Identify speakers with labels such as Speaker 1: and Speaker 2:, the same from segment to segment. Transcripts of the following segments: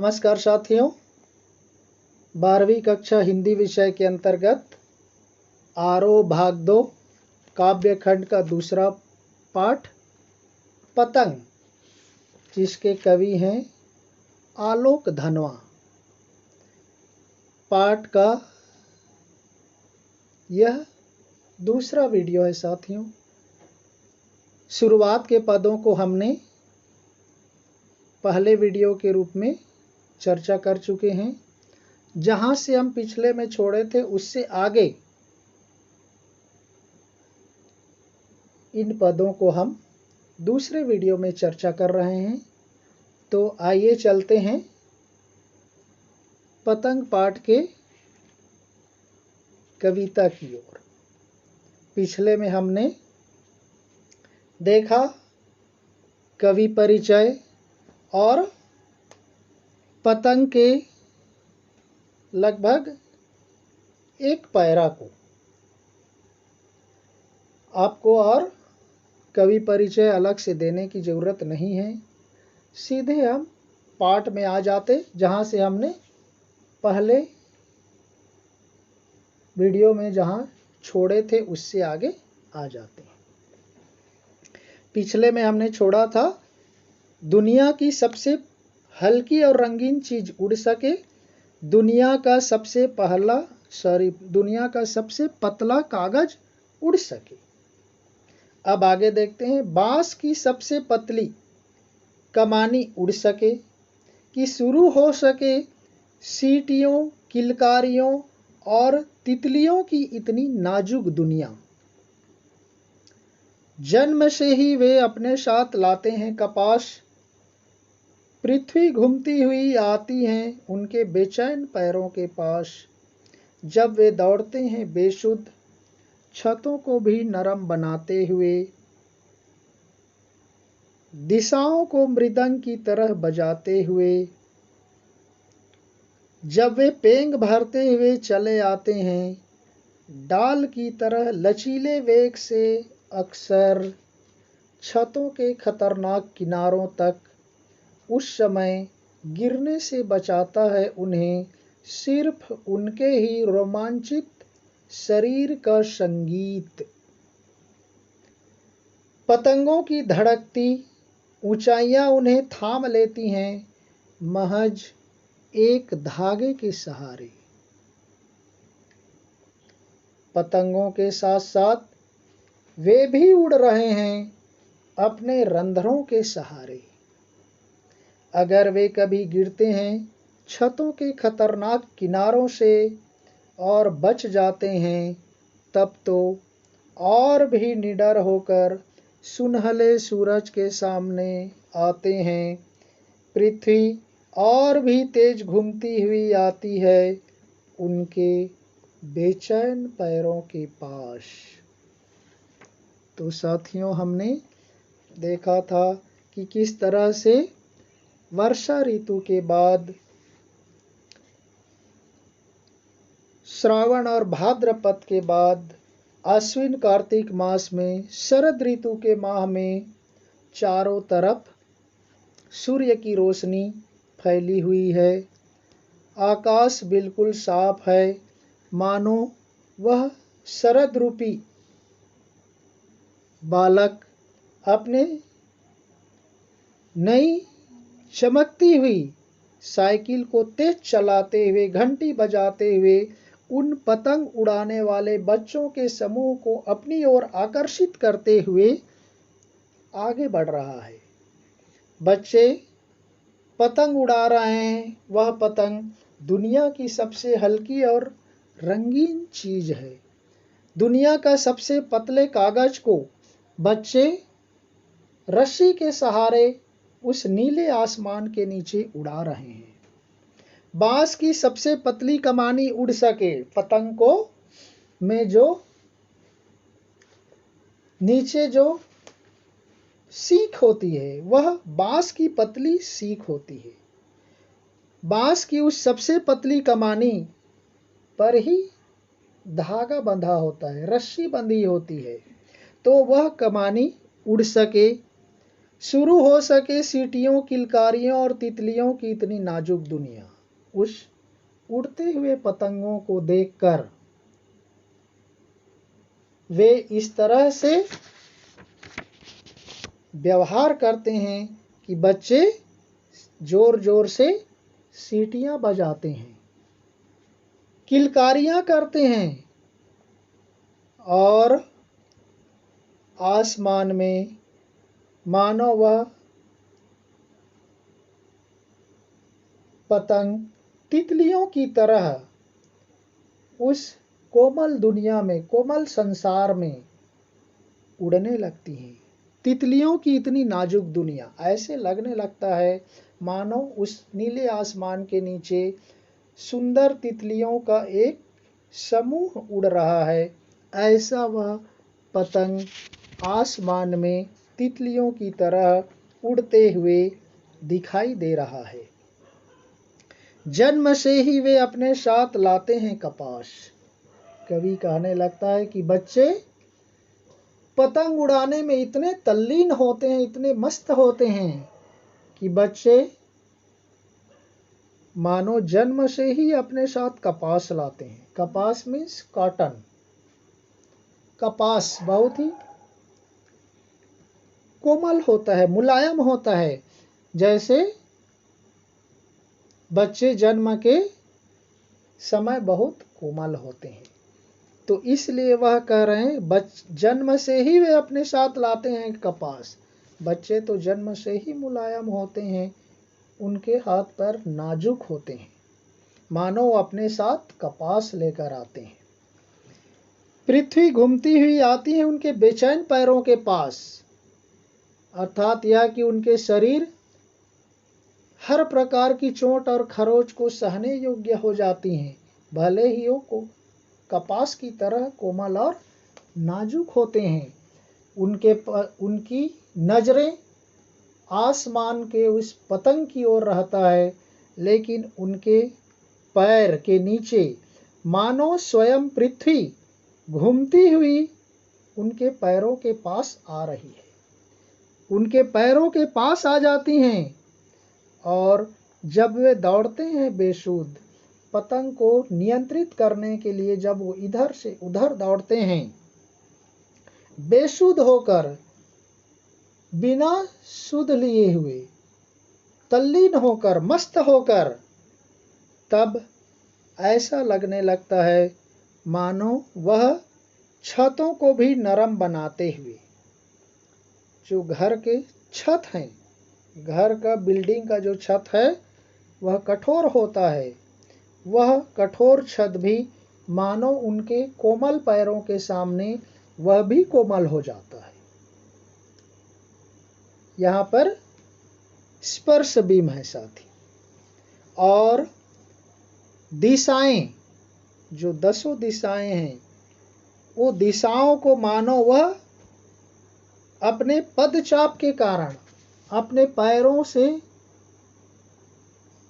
Speaker 1: नमस्कार साथियों, 12वीं कक्षा हिंदी विषय के अंतर्गत आरोह भाग 2 काव्य खंड का दूसरा पाठ पतंग, जिसके कवि हैं आलोक धनवा। पाठ का यह दूसरा वीडियो है साथियों। शुरुआत के पदों को हमने पहले वीडियो के रूप में चर्चा कर चुके हैं। जहां से हम पिछले में छोड़े थे उससे आगे इन पदों को हम दूसरे वीडियो में चर्चा कर रहे हैं। तो आइए चलते हैं पतंग पाठ के कविता की ओर। पिछले में हमने देखा कवि परिचय और पतंग के लगभग एक पैरा को। आपको और कवि परिचय अलग से देने की ज़रूरत नहीं है, सीधे हम पाठ में आ जाते जहाँ से हमने पहले वीडियो में जहाँ छोड़े थे उससे आगे आ जाते हैं। पिछले में हमने छोड़ा था दुनिया की सबसे हल्की और रंगीन चीज उड़ सके, दुनिया का सबसे पतला कागज उड़ सके। अब आगे देखते हैं, बांस की सबसे पतली कमानी उड़ सके कि शुरू हो सके सीटियों, किलकारियों और तितलियों की इतनी नाजुक दुनिया। जन्म से ही वे अपने साथ लाते हैं कपास, पृथ्वी घूमती हुई आती है उनके बेचैन पैरों के पास। जब वे दौड़ते हैं बेसुध, छतों को भी नरम बनाते हुए, दिशाओं को मृदंग की तरह बजाते हुए। जब वे पेंग भरते हुए चले आते हैं डाल की तरह लचीले वेग से, अक्सर छतों के खतरनाक किनारों तक, उस समय गिरने से बचाता है उन्हें सिर्फ उनके ही रोमांचित शरीर का संगीत। पतंगों की धड़कती ऊंचाइयां उन्हें थाम लेती हैं महज एक धागे के सहारे। पतंगों के साथ साथ वे भी उड़ रहे हैं अपने रंध्रों के सहारे। अगर वे कभी गिरते हैं छतों के खतरनाक किनारों से और बच जाते हैं, तब तो और भी निडर होकर सुनहले सूरज के सामने आते हैं। पृथ्वी और भी तेज घूमती हुई आती है उनके बेचैन पैरों के पास। तो साथियों, हमने देखा था कि किस तरह से वर्षा ऋतु के बाद श्रावण और भाद्रपद के बाद आश्विन कार्तिक मास में शरद ऋतु के माह में चारों तरफ सूर्य की रोशनी फैली हुई है। आकाश बिल्कुल साफ है, मानो वह शरद रूपी बालक अपने नई चमकती हुई साइकिल को तेज चलाते हुए, घंटी बजाते हुए उन पतंग उड़ाने वाले बच्चों के समूह को अपनी ओर आकर्षित करते हुए आगे बढ़ रहा है। बच्चे पतंग उड़ा रहे हैं। वह पतंग दुनिया की सबसे हल्की और रंगीन चीज है। दुनिया का सबसे पतले कागज को बच्चे रस्सी के सहारे उस नीले आसमान के नीचे उड़ा रहे हैं। बांस की सबसे पतली कमानी उड़ सके, पतंग को में जो नीचे जो सीख होती है वह बांस की पतली सीख होती है। बांस की उस सबसे पतली कमानी पर ही धागा बंधा होता है, रस्सी बंधी होती है, तो वह कमानी उड़ सके शुरू हो सके सीटियों, किलकारियों और तितलियों की इतनी नाजुक दुनिया। उस उड़ते हुए पतंगों को देखकर वे इस तरह से व्यवहार करते हैं कि बच्चे जोर जोर से सीटियां बजाते हैं, किलकारियां करते हैं और आसमान में मानो वह पतंग तितलियों की तरह उस कोमल दुनिया में, कोमल संसार में उड़ने लगती हैं। तितलियों की इतनी नाजुक दुनिया, ऐसे लगने लगता है मानो उस नीले आसमान के नीचे सुंदर तितलियों का एक समूह उड़ रहा है। ऐसा वह पतंग आसमान में तितलियों की तरह उड़ते हुए दिखाई दे रहा है। जन्म से ही वे अपने साथ लाते हैं कपास। कवि कहने लगता है कि बच्चे पतंग उड़ाने में इतने तल्लीन होते हैं, इतने मस्त होते हैं कि बच्चे मानो जन्म से ही अपने साथ कपास लाते हैं। कपास मीन्स कॉटन। कपास बहुत ही कोमल होता है, मुलायम होता है, जैसे बच्चे जन्म के समय बहुत कोमल होते हैं। तो इसलिए वह कह रहे हैं जन्म से ही वे अपने साथ लाते हैं कपास। बच्चे तो जन्म से ही मुलायम होते हैं, उनके हाथ पैर नाजुक होते हैं, मानो अपने साथ कपास लेकर आते हैं। पृथ्वी घूमती हुई आती है उनके बेचैन पैरों के पास, अर्थात यह कि उनके शरीर हर प्रकार की चोट और खरोच को सहने योग्य हो जाती हैं, भले ही वो कपास की तरह कोमल और नाजुक होते हैं। उनकी नजरें आसमान के उस पतंग की ओर रहता है, लेकिन उनके पैर के नीचे मानो स्वयं पृथ्वी घूमती हुई उनके पैरों के पास आ रही है। उनके पैरों के पास आ जाती हैं और जब वे दौड़ते हैं बेसुध, पतंग को नियंत्रित करने के लिए जब वो इधर से उधर दौड़ते हैं बेसुध होकर, बिना सुध लिए हुए, तल्लीन होकर, मस्त होकर, तब ऐसा लगने लगता है मानो वह छतों को भी नरम बनाते हुए, जो घर के छत हैं, घर का बिल्डिंग का जो छत है वह कठोर होता है, वह कठोर छत भी मानो उनके कोमल पैरों के सामने वह भी कोमल हो जाता है। यहाँ पर स्पर्श बीम है साथी। और दिशाएं, जो 10 दिशाएं हैं, वो दिशाओं को मानो वह अपने पदचाप के कारण, अपने पैरों से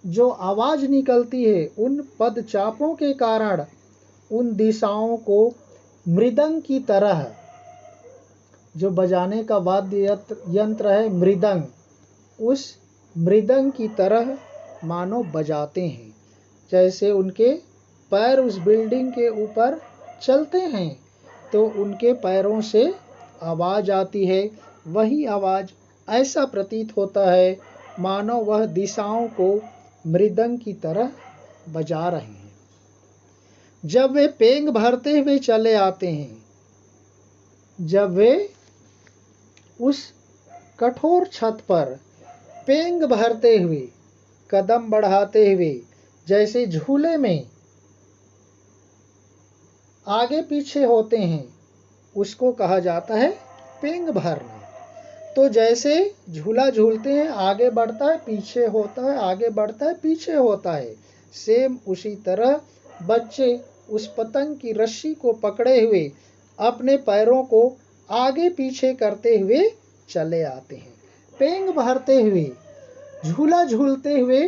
Speaker 1: जो आवाज निकलती है उन पदचापों के कारण उन दिशाओं को मृदंग की तरह, जो बजाने का वाद्य यंत्र है मृदंग, उस मृदंग की तरह मानो बजाते हैं। जैसे उनके पैर उस बिल्डिंग के ऊपर चलते हैं तो उनके पैरों से आवाज आती है, वही आवाज ऐसा प्रतीत होता है मानो वह दिशाओं को मृदंग की तरह बजा रहे हैं। जब वे पेंग भरते हुए चले आते हैं, जब वे उस कठोर छत पर पेंग भरते हुए, कदम बढ़ाते हुए, जैसे झूले में आगे पीछे होते हैं, उसको कहा जाता है पेंग भरना। तो जैसे झूला झूलते हैं, आगे बढ़ता है पीछे होता है, आगे बढ़ता है पीछे होता है, सेम उसी तरह बच्चे उस पतंग की रस्सी को पकड़े हुए अपने पैरों को आगे पीछे करते हुए चले आते हैं, पेंग भरते हुए, झूला झूलते हुए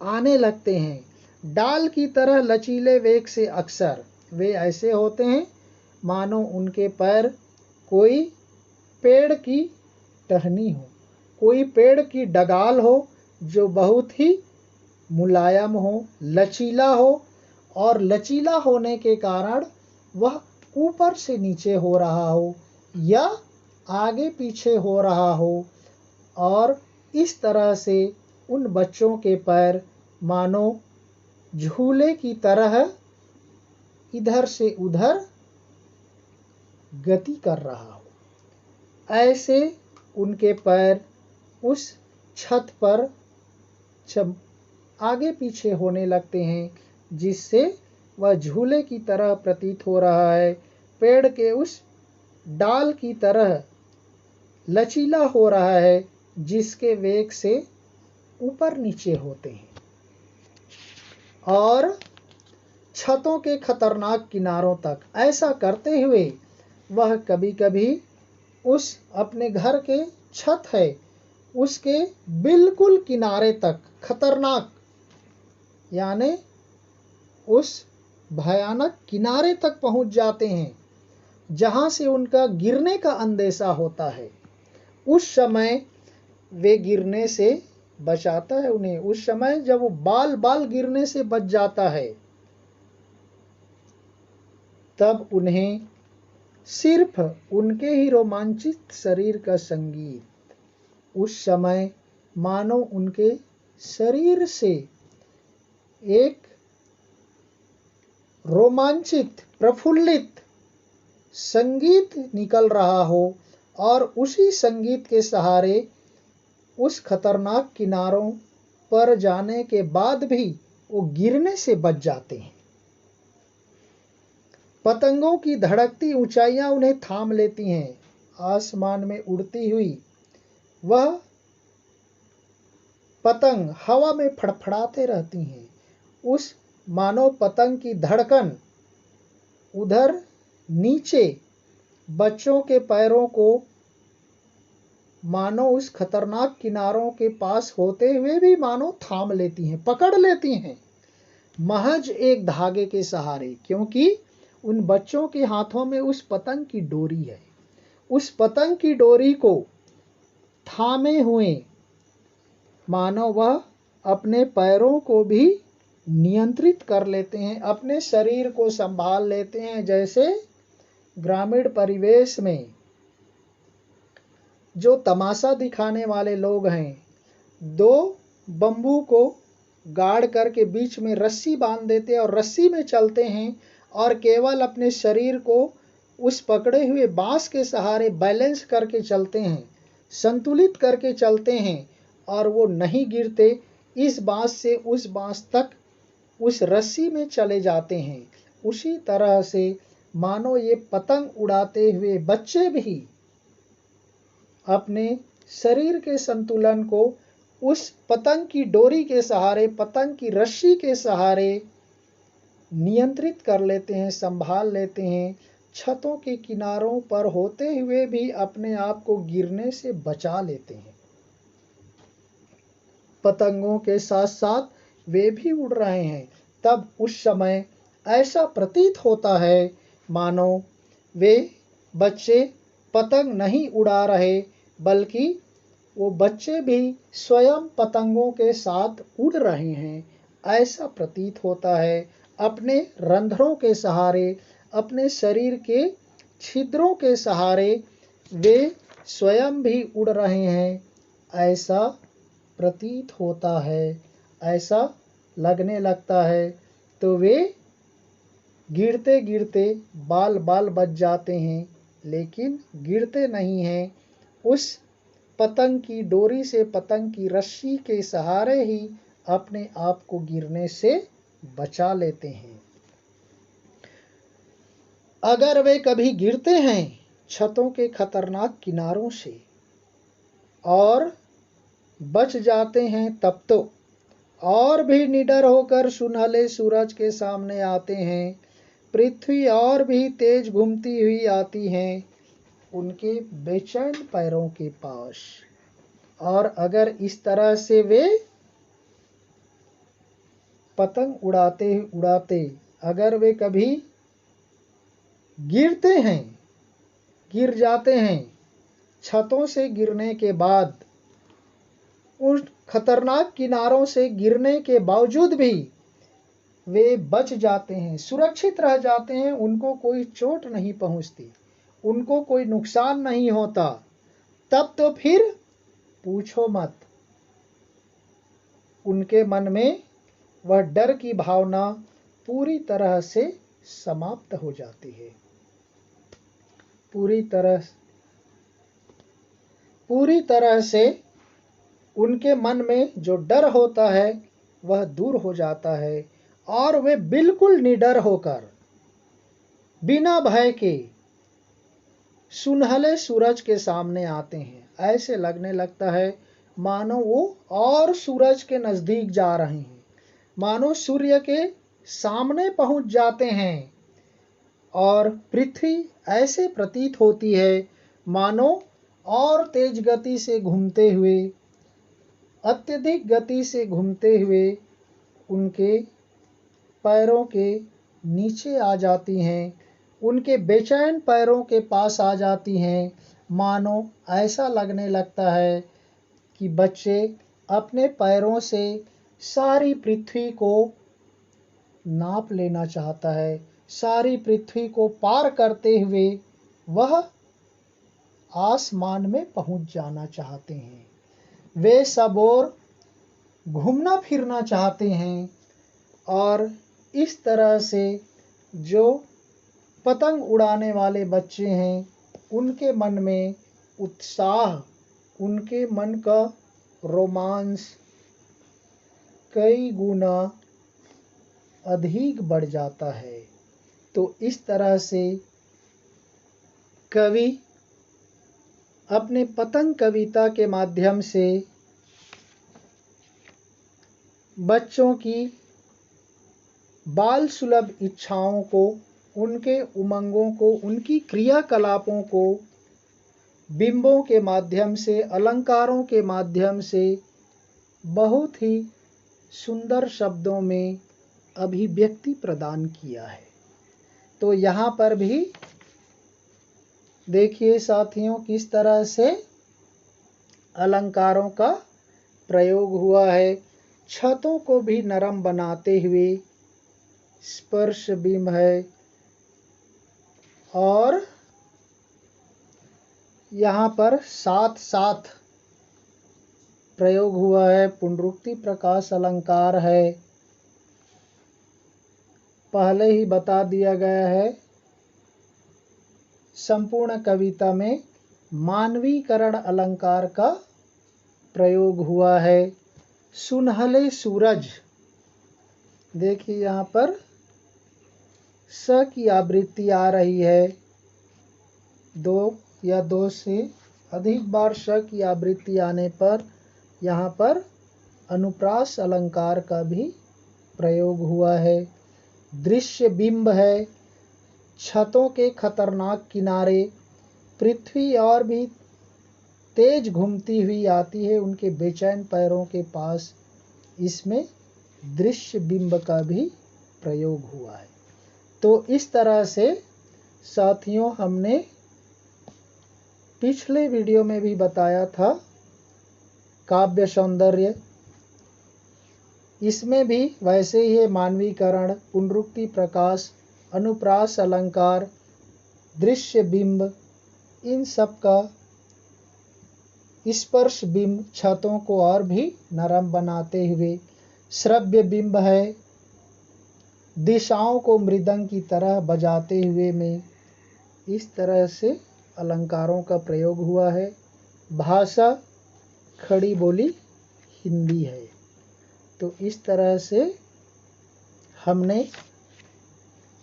Speaker 1: आने लगते हैं। डाल की तरह लचीले वेग से अक्सर वे ऐसे होते हैं मानो उनके पैर कोई पेड़ की टहनी हो, कोई पेड़ की डगाल हो जो बहुत ही मुलायम हो, लचीला हो, और लचीला होने के कारण वह ऊपर से नीचे हो रहा हो या आगे पीछे हो रहा हो, और इस तरह से उन बच्चों के पैर मानो झूले की तरह इधर से उधर गति कर रहा हो। ऐसे उनके पैर उस छत पर आगे पीछे होने लगते हैं, जिससे वह झूले की तरह प्रतीत हो रहा है, पेड़ के उस डाल की तरह लचीला हो रहा है जिसके वेग से ऊपर नीचे होते हैं। और छतों के खतरनाक किनारों तक ऐसा करते हुए वह कभी कभी उस अपने घर के छत है उसके बिल्कुल किनारे तक, खतरनाक यानी उस भयानक किनारे तक पहुंच जाते हैं जहां से उनका गिरने का अंदेशा होता है। उस समय वे गिरने से बचाता है उन्हें। उस समय जब वो बाल बाल गिरने से बच जाता है, तब उन्हें सिर्फ उनके ही रोमांचित शरीर का संगीत, उस समय मानो उनके शरीर से एक रोमांचित प्रफुल्लित संगीत निकल रहा हो, और उसी संगीत के सहारे उस खतरनाक किनारों पर जाने के बाद भी वो गिरने से बच जाते हैं। पतंगों की धड़कती ऊंचाइयां उन्हें थाम लेती हैं। आसमान में उड़ती हुई वह पतंग हवा में फड़फड़ाते रहती हैं। उस मानव पतंग की धड़कन उधर नीचे बच्चों के पैरों को मानो उस खतरनाक किनारों के पास होते हुए भी मानो थाम लेती हैं, पकड़ लेती हैं, महज एक धागे के सहारे, क्योंकि उन बच्चों के हाथों में उस पतंग की डोरी है। उस पतंग की डोरी को थामे हुए मानो वह अपने पैरों को भी नियंत्रित कर लेते हैं, अपने शरीर को संभाल लेते हैं। जैसे ग्रामीण परिवेश में जो तमाशा दिखाने वाले लोग हैं, दो बंबू को गाड़ करके बीच में रस्सी बांध देते हैं और रस्सी में चलते हैं, और केवल अपने शरीर को उस पकड़े हुए बांस के सहारे बैलेंस करके चलते हैं, संतुलित करके चलते हैं, और वो नहीं गिरते। इस बांस से उस बांस तक उस रस्सी में चले जाते हैं। उसी तरह से मानो ये पतंग उड़ाते हुए बच्चे भी अपने शरीर के संतुलन को उस पतंग की डोरी के सहारे, पतंग की रस्सी के सहारे नियंत्रित कर लेते हैं, संभाल लेते हैं। छतों के किनारों पर होते हुए भी अपने आप को गिरने से बचा लेते हैं। पतंगों के साथ साथ वे भी उड़ रहे हैं। तब उस समय ऐसा प्रतीत होता है मानो वे बच्चे पतंग नहीं उड़ा रहे, बल्कि वो बच्चे भी स्वयं पतंगों के साथ उड़ रहे हैं। ऐसा प्रतीत होता है। अपने रंध्रों के सहारे, अपने शरीर के छिद्रों के सहारे वे स्वयं भी उड़ रहे हैं, ऐसा प्रतीत होता है, ऐसा लगने लगता है। तो वे गिरते गिरते बाल बाल बच जाते हैं, लेकिन गिरते नहीं हैं। उस पतंग की डोरी से, पतंग की रस्सी के सहारे ही अपने आप को गिरने से बचा लेते हैं। अगर वे कभी गिरते हैं छतों के खतरनाक किनारों से और बच जाते हैं, तब तो और भी निडर होकर सुनहले सूरज के सामने आते हैं। पृथ्वी और भी तेज घूमती हुई आती है उनके बेचैन पैरों के पास। और अगर इस तरह से वे पतंग उड़ाते उड़ाते अगर वे कभी गिरते हैं, गिर जाते हैं, छतों से गिरने के बाद, उन खतरनाक किनारों से गिरने के बावजूद भी वे बच जाते हैं, सुरक्षित रह जाते हैं, उनको कोई चोट नहीं पहुंचती, उनको कोई नुकसान नहीं होता, तब तो फिर पूछो मत। उनके मन में वह डर की भावना पूरी तरह से समाप्त हो जाती है। पूरी तरह से उनके मन में जो डर होता है वह दूर हो जाता है और वे बिल्कुल निडर होकर, बिना भय के सुनहले सूरज के सामने आते हैं। ऐसे लगने लगता है मानो वो और सूरज के नजदीक जा रहे हैं, मानो सूर्य के सामने पहुंच जाते हैं, और पृथ्वी ऐसे प्रतीत होती है मानो और तेज गति से घूमते हुए, अत्यधिक गति से घूमते हुए उनके पैरों के नीचे आ जाती हैं, उनके बेचैन पैरों के पास आ जाती हैं। मानो ऐसा लगने लगता है कि बच्चे अपने पैरों से सारी पृथ्वी को नाप लेना चाहता है, सारी पृथ्वी को पार करते हुए वह आसमान में पहुंच जाना चाहते हैं। वे सब ओर घूमना फिरना चाहते हैं, और इस तरह से जो पतंग उड़ाने वाले बच्चे हैं उनके मन में उत्साह, उनके मन का रोमांस कई गुना अधिक बढ़ जाता है। तो इस तरह से कवि अपने पतंग कविता के माध्यम से बच्चों की बाल सुलभ इच्छाओं को, उनके उमंगों को, उनकी क्रियाकलापों को बिंबों के माध्यम से, अलंकारों के माध्यम से बहुत ही सुंदर शब्दों में अभिव्यक्ति प्रदान किया है। तो यहाँ पर भी देखिए साथियों किस तरह से अलंकारों का प्रयोग हुआ है। छतों को भी नरम बनाते हुए स्पर्श बिंब है, और यहाँ पर साथ साथ प्रयोग हुआ है पुनरुक्ति प्रकाश अलंकार है। पहले ही बता दिया गया है संपूर्ण कविता में मानवीकरण अलंकार का प्रयोग हुआ है। सुनहले सूरज, देखिए यहाँ पर स की आवृत्ति आ रही है, दो या दो से अधिक बार स की आवृत्ति आने पर यहाँ पर अनुप्रास अलंकार का भी प्रयोग हुआ है। दृश्य बिंब है, छतों के खतरनाक किनारे, पृथ्वी और भी तेज घूमती हुई आती है उनके बेचैन पैरों के पास, इसमें दृश्य बिंब का भी प्रयोग हुआ है। तो इस तरह से साथियों हमने पिछले वीडियो में भी बताया था काव्य सौंदर्य, इसमें भी वैसे ही है मानवीकरण, पुनरुक्ति प्रकाश, अनुप्रास अलंकार, दृश्य बिंब, इन सब का स्पर्श बिंब छतों को और भी नरम बनाते हुए, श्रव्य बिंब है, दिशाओं को मृदंग की तरह बजाते हुए में इस तरह से अलंकारों का प्रयोग हुआ है। भाषा खड़ी बोली हिंदी है। तो इस तरह से हमने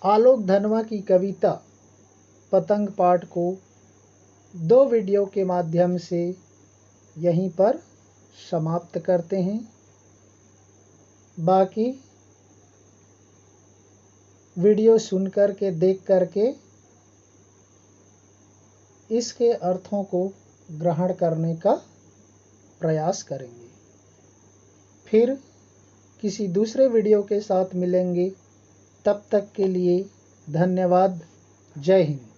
Speaker 1: आलोक धनवा की कविता पतंग पाठ को 2 वीडियो के माध्यम से यहीं पर समाप्त करते हैं। बाकी वीडियो सुन कर के, देख कर के इसके अर्थों को ग्रहण करने का प्रयास करेंगे। फिर किसी दूसरे वीडियो के साथ मिलेंगे। तब तक के लिए धन्यवाद। जय हिंद।